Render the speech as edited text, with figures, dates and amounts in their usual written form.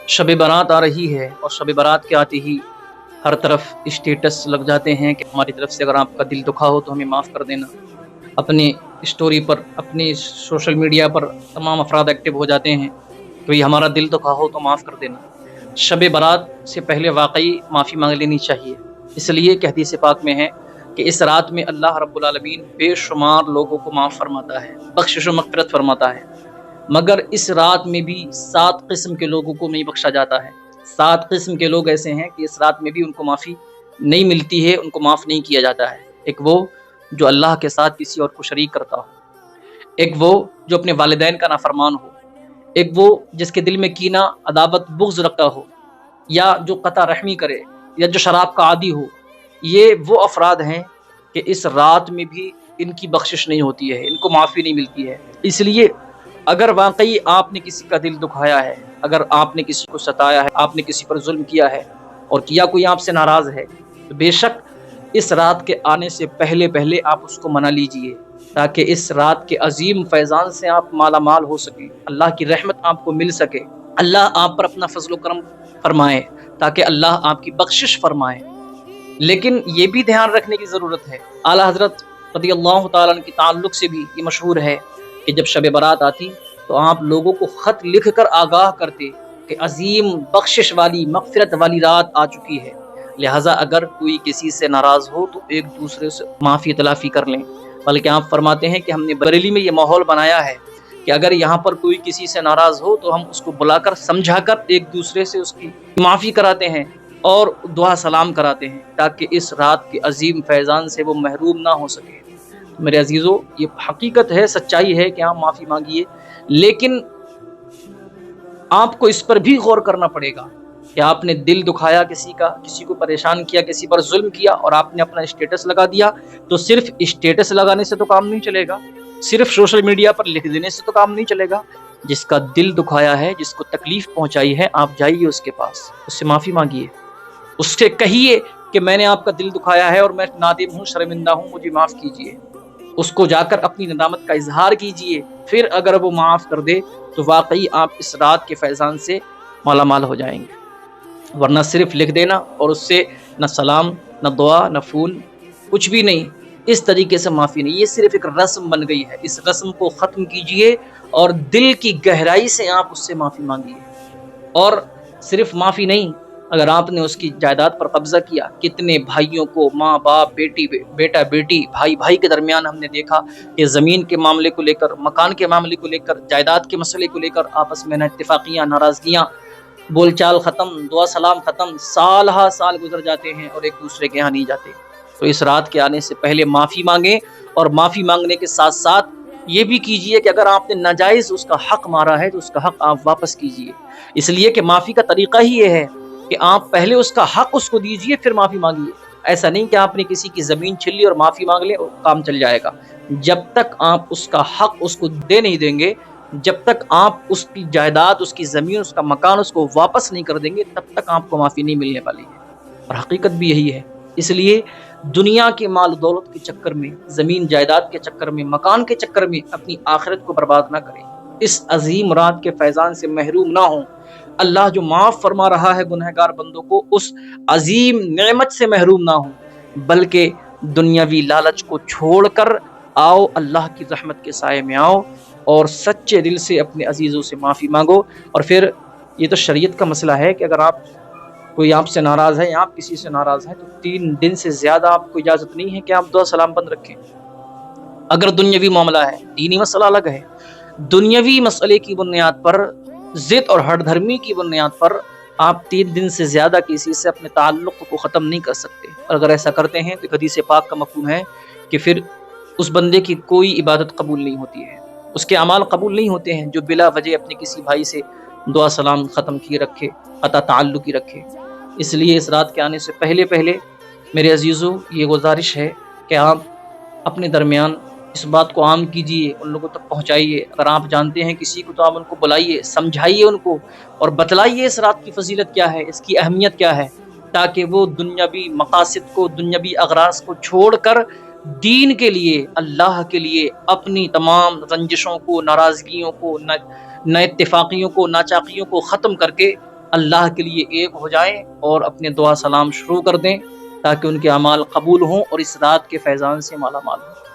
شب برات آ رہی ہے اور شب برات کے آتے ہی ہر طرف اسٹیٹس لگ جاتے ہیں کہ ہماری طرف سے اگر آپ کا دل دکھا ہو تو ہمیں معاف کر دینا۔ اپنی اسٹوری پر، اپنی سوشل میڈیا پر تمام افراد ایکٹیو ہو جاتے ہیں کہ ہمارا دل دکھا ہو تو معاف کر دینا۔ شب برات سے پہلے واقعی معافی مانگ لینی چاہیے، اس لیے کہ حدیث پاک میں ہے کہ اس رات میں اللہ رب العالمین بے شمار لوگوں کو معاف فرماتا ہے، بخشش و مغفرت فرماتا ہے، مگر اس رات میں بھی 7 قسم کے لوگوں کو نہیں بخشا جاتا ہے۔ 7 قسم کے لوگ ایسے ہیں کہ اس رات میں بھی ان کو معافی نہیں ملتی ہے، ان کو معاف نہیں کیا جاتا ہے۔ ایک وہ جو اللہ کے ساتھ کسی اور کو شریک کرتا ہو، ایک وہ جو اپنے والدین کا نافرمان ہو، ایک وہ جس کے دل میں کینہ، عداوت، بغض رکھتا ہو، یا جو قطع رحمی کرے، یا جو شراب کا عادی ہو۔ یہ وہ افراد ہیں کہ اس رات میں بھی ان کی بخشش نہیں ہوتی ہے، ان کو معافی نہیں ملتی ہے۔ اس لیے اگر واقعی آپ نے کسی کا دل دکھایا ہے، اگر آپ نے کسی کو ستایا ہے، آپ نے کسی پر ظلم کیا ہے اور کیا کوئی آپ سے ناراض ہے، تو بے شک اس رات کے آنے سے پہلے آپ اس کو منا لیجئے، تاکہ اس رات کے عظیم فیضان سے آپ مالا مال ہو سکیں، اللہ کی رحمت آپ کو مل سکے، اللہ آپ پر اپنا فضل و کرم فرمائے، تاکہ اللہ آپ کی بخشش فرمائے۔ لیکن یہ بھی دھیان رکھنے کی ضرورت ہے، اعلیٰ حضرت رضی اللہ تعالیٰ عنہ کے تعلق سے بھی یہ مشہور ہے کہ جب شب برات آتی تو آپ لوگوں کو خط لکھ کر آگاہ کرتے کہ عظیم بخشش والی، مغفرت والی رات آ چکی ہے، لہٰذا اگر کوئی کسی سے ناراض ہو تو ایک دوسرے سے معافی تلافی کر لیں۔ بلکہ آپ فرماتے ہیں کہ ہم نے بریلی میں یہ ماحول بنایا ہے کہ اگر یہاں پر کوئی کسی سے ناراض ہو تو ہم اس کو بلا کر سمجھا کر ایک دوسرے سے اس کی معافی کراتے ہیں اور دعا سلام کراتے ہیں، تاکہ اس رات کے عظیم فیضان سے وہ محروم نہ ہو سکے۔ میرے عزیزو، یہ حقیقت ہے، سچائی ہے کہ آپ معافی مانگیے، لیکن آپ کو اس پر بھی غور کرنا پڑے گا کہ آپ نے دل دکھایا کسی کا، کسی کو پریشان کیا، کسی پر ظلم کیا اور آپ نے اپنا اسٹیٹس لگا دیا، تو صرف اسٹیٹس لگانے سے تو کام نہیں چلے گا، صرف سوشل میڈیا پر لکھ دینے سے تو کام نہیں چلے گا۔ جس کا دل دکھایا ہے، جس کو تکلیف پہنچائی ہے، آپ جائیے اس کے پاس، اس سے معافی مانگیے، اس سے کہیے کہ میں نے آپ کا دل دکھایا ہے اور میں نادم ہوں، شرمندہ ہوں، مجھے معاف کیجیے۔ اس کو جا کر اپنی ندامت کا اظہار کیجیے، پھر اگر وہ معاف کر دے تو واقعی آپ اس رات کے فیضان سے مالا مال ہو جائیں گے، ورنہ صرف لکھ دینا اور اس سے نہ سلام، نہ دعا، نہ پھول، کچھ بھی نہیں، اس طریقے سے معافی نہیں، یہ صرف ایک رسم بن گئی ہے۔ اس رسم کو ختم کیجیے اور دل کی گہرائی سے آپ اس سے معافی مانگیے۔ اور صرف معافی نہیں، اگر آپ نے اس کی جائیداد پر قبضہ کیا، کتنے بھائیوں کو، ماں باپ، بیٹا بیٹی، بھائی بھائی کے درمیان ہم نے دیکھا کہ زمین کے معاملے کو لے کر، مکان کے معاملے کو لے کر، جائیداد کے مسئلے کو لے کر آپس میں نہ اتفاقیاں، ناراضگیاں، بول چال ختم، دعا سلام ختم، سال ہا سال گزر جاتے ہیں اور ایک دوسرے کے یہاں نہیں جاتے۔ تو اس رات کے آنے سے پہلے معافی مانگیں، اور معافی مانگنے کے ساتھ ساتھ یہ بھی کیجئے کہ اگر آپ نے ناجائز اس کا حق مارا ہے تو اس کا حق آپ واپس کیجئے، اس لیے کہ معافی کا طریقہ ہی یہ ہے کہ آپ پہلے اس کا حق اس کو دیجئے، پھر معافی مانگیے۔ ایسا نہیں کہ آپ نے کسی کی زمین چھین لی اور معافی مانگ لیں اور کام چل جائے گا۔ جب تک آپ اس کا حق اس کو دے نہیں دیں گے، جب تک آپ اس کی جائیداد، اس کی زمین، اس کا مکان اس کو واپس نہیں کر دیں گے، تب تک آپ کو معافی نہیں ملنے والی ہے، اور حقیقت بھی یہی ہے۔ اس لیے دنیا کے مال دولت کے چکر میں، زمین جائیداد کے چکر میں، مکان کے چکر میں اپنی آخرت کو برباد نہ کریں، اس عظیم رات کے فیضان سے محروم نہ ہوں۔ اللہ جو معاف فرما رہا ہے گنہگار بندوں کو، اس عظیم نعمت سے محروم نہ ہوں، بلکہ دنیاوی لالچ کو چھوڑ کر آؤ، اللہ کی رحمت کے سائے میں آؤ اور سچے دل سے اپنے عزیزوں سے معافی مانگو۔ اور پھر یہ تو شریعت کا مسئلہ ہے کہ اگر کوئی آپ سے ناراض ہے یا آپ کسی سے ناراض ہیں تو 3 دن سے زیادہ آپ کو اجازت نہیں ہے کہ آپ دعا سلام بند رکھیں۔ اگر دنیاوی معاملہ ہے، دینی مسئلہ الگ ہے، دنیاوی مسئلے کی بنیاد پر، ضد اور ہٹ دھرمی کی بنیاد پر آپ 3 دن سے زیادہ کسی سے اپنے تعلق کو ختم نہیں کر سکتے، اور اگر ایسا کرتے ہیں تو حدیث پاک کا مفہوم ہے کہ پھر اس بندے کی کوئی عبادت قبول نہیں ہوتی ہے، اس کے اعمال قبول نہیں ہوتے ہیں جو بلا وجہ اپنے کسی بھائی سے دعا سلام ختم کیے رکھے، قطع تعلقی رکھے۔ اس لیے اس رات کے آنے سے پہلے میرے عزیزو، یہ گزارش ہے کہ آپ اپنے درمیان اس بات کو عام کیجیے، ان لوگوں تک پہنچائیے۔ اگر آپ جانتے ہیں کسی کو تو آپ ان کو بلائیے، سمجھائیے ان کو، اور بتلائیے اس رات کی فضیلت کیا ہے، اس کی اہمیت کیا ہے، تاکہ وہ دنیاوی مقاصد کو، دنیاوی اغراض کو چھوڑ کر دین کے لیے، اللہ کے لیے اپنی تمام رنجشوں کو، ناراضگیوں کو، نہ اتفاقیوں کو، ناچاقیوں کو ختم کر کے اللہ کے لیے ایک ہو جائیں اور اپنے دعا سلام شروع کر دیں تاکہ ان کے اعمال قبول ہوں اور اس رات کے فیضان سے مالا مال ہوں۔